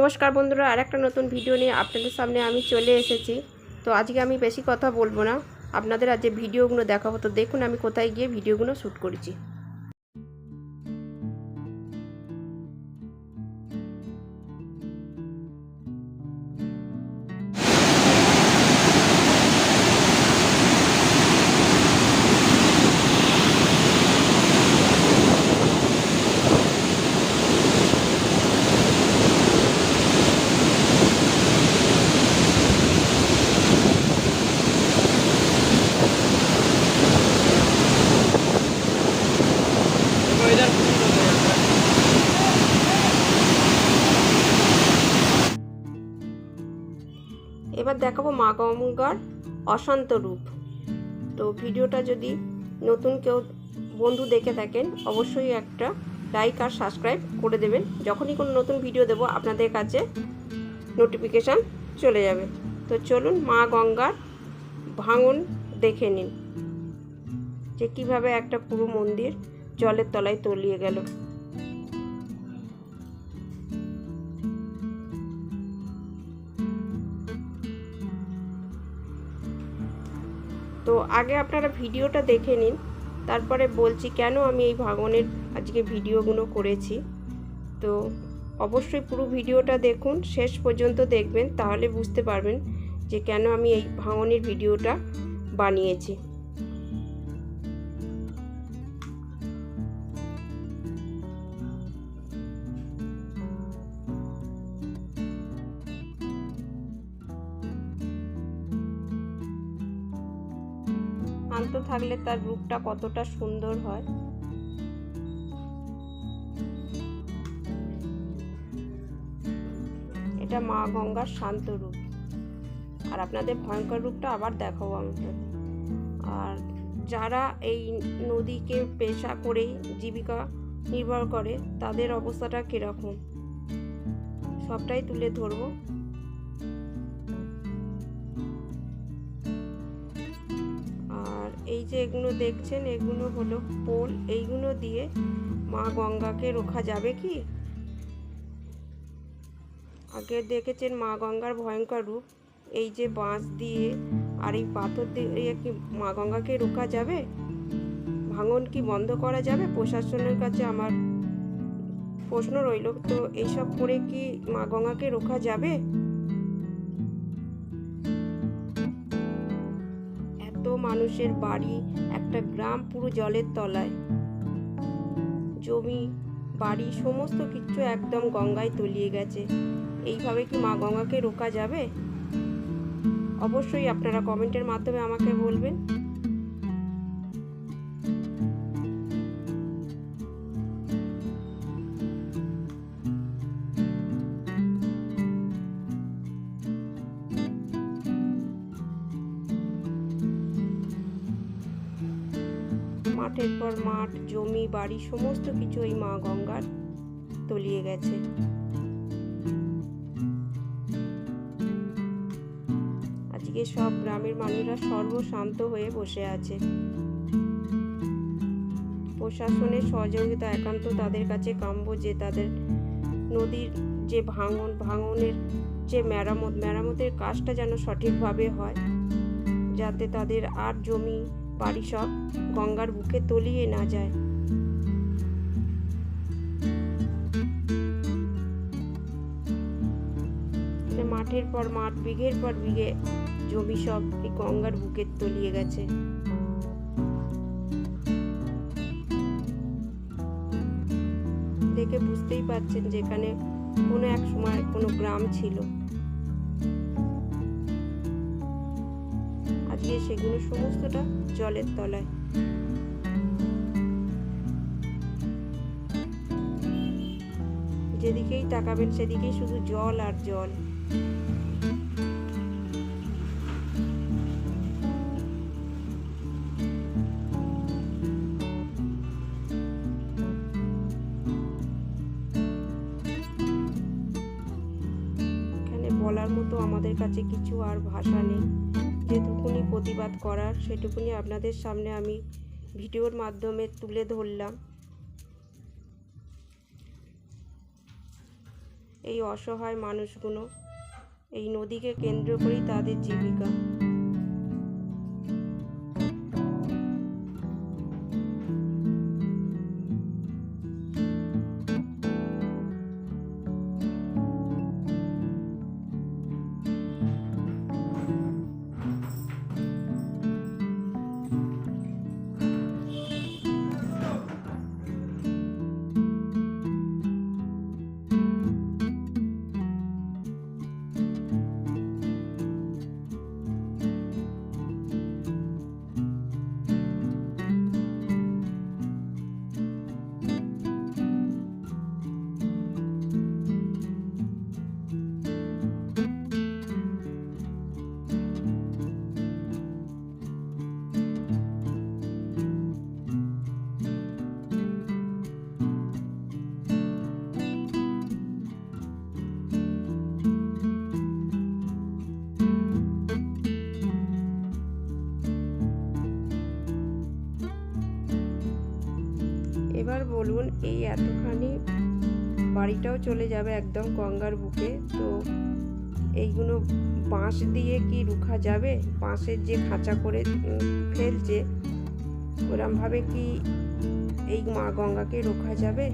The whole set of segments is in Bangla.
নমস্কার বন্ধুরা, আরেকটা নতুন ভিডিও নিয়ে আপনাদের সামনে আমি চলে এসেছি। তো আজকে আমি বেশি কথা বলবো না, আপনাদের আজ যে ভিডিওগুলো দেখাবো। তো দেখুন আমি কোথায় গিয়ে ভিডিওগুলো শ্যুট করেছি। এবার দেখাবো মা গঙ্গার অশান্ত রূপ। তো ভিডিওটা যদি নতুন কেউ বন্ধু দেখে থাকেন অবশ্যই একটা লাইক আর সাবস্ক্রাইব করে দেবেন। যখনই কোনো নতুন ভিডিও দেবো আপনাদের কাছে নোটিফিকেশান চলে যাবে। তো চলুন মা গঙ্গার ভাঙন দেখে নিন, যে কীভাবে একটা পুরো মন্দির জলের তলায় তলিয়ে গেল। তো আগে আপনারা ভিডিওটা দেখে নিন, তারপরে বলছি কেন আমি এই ভাঙনের আজকে ভিডিওগুলো করেছি। তো অবশ্যই পুরো ভিডিওটা দেখুন, শেষ পর্যন্ত দেখবেন, তাহলে বুঝতে পারবেন যে কেন আমি এই ভাঙনের ভিডিওটা বানিয়েছি। শান্ত থাকলে তার রূপটা কতটা সুন্দর হয়। এটা মা গঙ্গার শান্ত রূপ, আর আপনাদের ভয়ঙ্কর রূপটা আবার দেখাবো আমাদের। আর যারা এই নদীকে পেশা করেই জীবিকা নির্ভর করে তাদের অবস্থাটা কীরকম সবটাই তুলে ধরবো। আর এই যে এগুলো দেখছেন এগুলো হলো পোল, এইগুলো দিয়ে মা গঙ্গাকে রোখা যাবে কি? আগে দেখেছেন মা গঙ্গার ভয়ঙ্কর রূপ, এই যে বাঁশ দিয়ে আর এই পাথর দিয়ে কি মা গঙ্গাকে রোকা যাবে? ভাঙন কি বন্ধ করা যাবে? প্রশাসনের কাছে আমার প্রশ্ন রইল। তো এইসব করে কি মা গঙ্গাকে রোকা যাবে? এত মানুষের বাড়ি, একটা গ্রাম পুরো জলের তলায়, জমি বাড়ি সমস্ত কিছু একদম গঙ্গায় তলিয়ে গেছে। এইভাবে কি মা গঙ্গাকে রোকা যাবে? অবশ্যই আপনারা কমেন্টের মাধ্যমে আমাকে বলবেন। মাঠের পর মাঠ, জমি বাড়ি সমস্ত কিছু এই মা গঙ্গার তলিয়ে গেছে। আজকে সব গ্রামের মানুষরা সর্বশান্ত হয়ে বসে আছে। প্রশাসনের সহযোগিতা একান্ত তাদের কাছে কাম্য, যে তাদের নদীর যে ভাঙনের যে মেরামতের কাজটা যেন সঠিকভাবে হয়, যাতে তাদের আর জমি বাড়ি সব গঙ্গার বুকে তলিয়ে না যায়। মাঠের পর মাঠ, বিঘের পর বিঘে জমি সব এই গঙ্গার বুকে তলিয়ে গেছে। দেখে বুঝতেই পারছেন যেখানে কোনো এক সময় কোনো গ্রাম ছিল, আজকে সেগুলো সমস্তটা জলের তলায়। যেদিকেই তাকাবেন সেদিকেই শুধু জল আর জল। বলার মতো আমাদের কাছে কিছু আর ভাষা নেই। যেটুকুনি প্রতিবাদ করার সেটুকুনি আপনাদের সামনে আমি ভিডিওর মাধ্যমে তুলে ধরলাম। এই অসহায় মানুষগুলো এই নদীকে কেন্দ্র করেই তাদের জীবিকা। এবার বলুন, এই এতখানি বাড়িটাও চলে যাবে একদম গঙ্গার বুকে, তো এইগুলো বাঁশ দিয়ে কি রুখা যাবে? বাঁশের যে খাঁচা করে ফেলছে, ওরমভাবে কি এই মা গঙ্গাকে রোখা যাবে?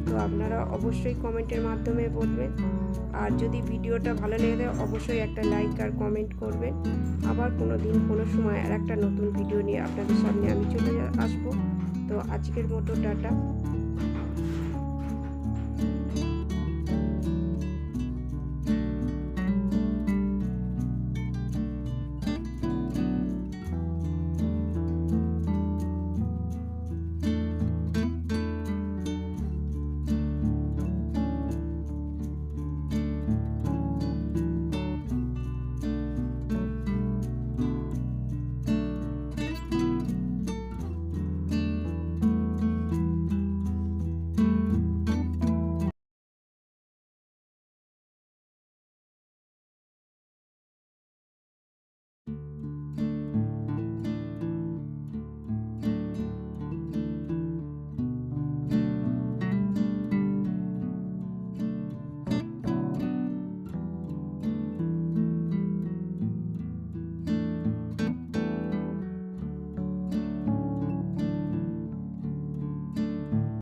তো আপনারা অবশ্যই কমেন্টের মাধ্যমে বলবেন। আর যদি ভিডিওটা ভালো লেগে থাকে অবশ্যই একটা লাইক আর কমেন্ট করবেন। আবার কোনো দিন কোনো সময় আর একটা নতুন ভিডিও নিয়ে আপনাদের সামনে আমি চলে আসবো। তো আজকের মতো টাটা।